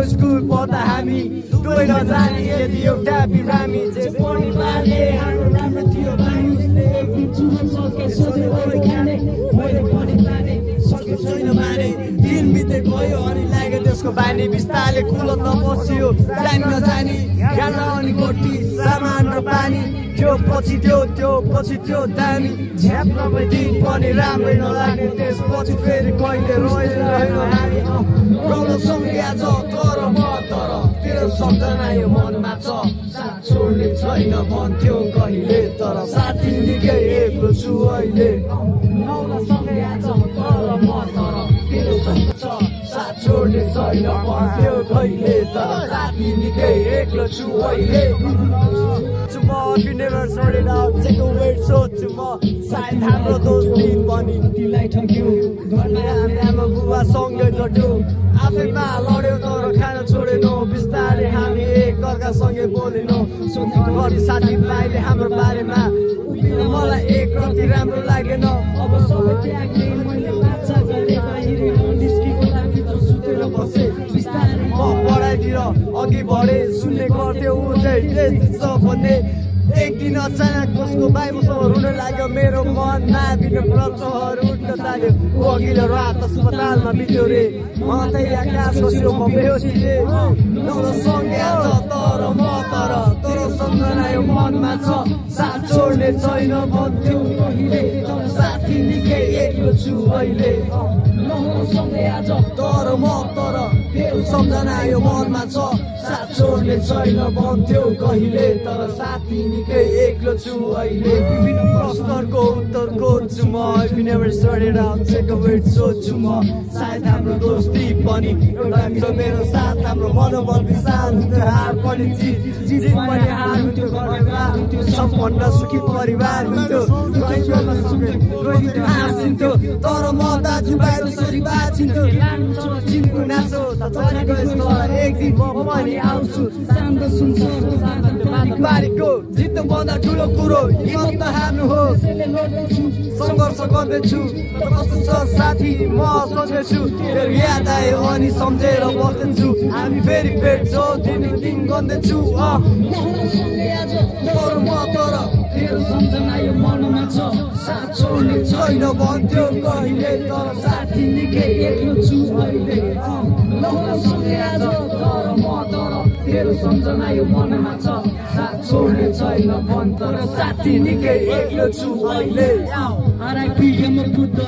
school पढ्दा हामी गएर जाने यदि एउटा बिरामी चाहिँ पढी पाले हाम्रो राम्रो थियो बानी उसले एक दिन चुन सके सोधे ओइ खाने मैले पढी पाले सके छैन माने दिन बिते गयो अनि लाग्यो त्यसको बानी बिस्तारले कुलत नबस्यो जानी नजानी गाला अनि गोटी सामान र पानी त्यो पछि त्यो दामी झ्याप नभए दिन पनि राम्रै नलाग्ने त्यसपछि फेरि कहिले रह्यो हामी रौलो सँगै आज तर तेरो सम्झना यो मनमा छ साथ छोड्ने छैन भन्थ्यो कहिले तर साथी निकै एक्लो छु अहिले रौलो सँगै आज तर तेरो छ साथ छोड्ने छैन भन्थ्यो कहिले तर साथी निकै एक्लो छु अहिले If you never sorted out, take a weird shot to more side हाम्रो दोस्ती पनि तिलाई ठग्यो घरमा आमा बुबा सँगै जट्यो आफैमा लड्यो तर खान छोडेनौ बिस्तारै हामी एक अर्कासँगै बोलेनौ सोध्ने साथी भाइले हाम्रो बारेमा मलाई एक रति राम्रो लागेन अब सबै त्याग्ने मैले बाचा गरे बाहिर निस्केको लागि त सुतेर बसे बिस्तारै म पढाइतिर अघि बढे सुन्ने गर्थ्यो उतै टेस्ट छ भन्ने एक दिन अचानक उसको बाइबुसँग रुन लाग्यो मेरो मनमा बिना प्रश्नहरू उठ्न थाल्यो अघिल्लो रात अस्पतालमा बित्यो रे म त आकाश बस्यो म बेहोसीले नौलो सँगै आज तर तोरो सम्झना यो मनमा छ साथ छोड्ने छैन भन्थ्यो कहिले तर साथी निकै एक्लो छु अहिले नौलो सँगै आज तर तेरो सम्झना यो मनमा छ साथ छोड्ने छैन भन्थ्यो कहिले तर साथी निकै एक्लो छु अहिले विभिन्न प्रश्नहरूको उत्तर खोज्छु म If you never started out, take a weird सोच्छु म सायद हाम्रो दोस्ती पनि एउटा छ मेरो साथ हाम्रो मनोबल विशाल हुन्थ्यो हार पनि जित पनि हार हुन्थ्यो घरमा सम्पन्न सुखी परिवार हुन्थ्यो हाँसिन्थ्यो तर म दाजुभाइ त्यसरी बाँचिन्थ्यो चिनको नासो त चलेको यस्तो एक दिन म पनि आउँछु बारीको जित्नु भन्दा ठुलो कुरो हिम्मत त हार्नु हो सङ्घर्ष गर्दैछु कस्तो छ साथी म सोच्दैछु फेरि याद आयो अनि सम्झेर बस्दैछु हामी फेरि भेट्छौँ दिन गर्दैछु तर तेरो सम्झना यो मनमा छ साथ छोड्ने छैन भन्थ्यो कहिले तर साथी निकै एक्लो छु अहिले तेरो सम्झना यो मनमा छ साथ छोड्ने छैन भन्छ तर साथी निकै एक्लो छु अहिले RIP बुद्ध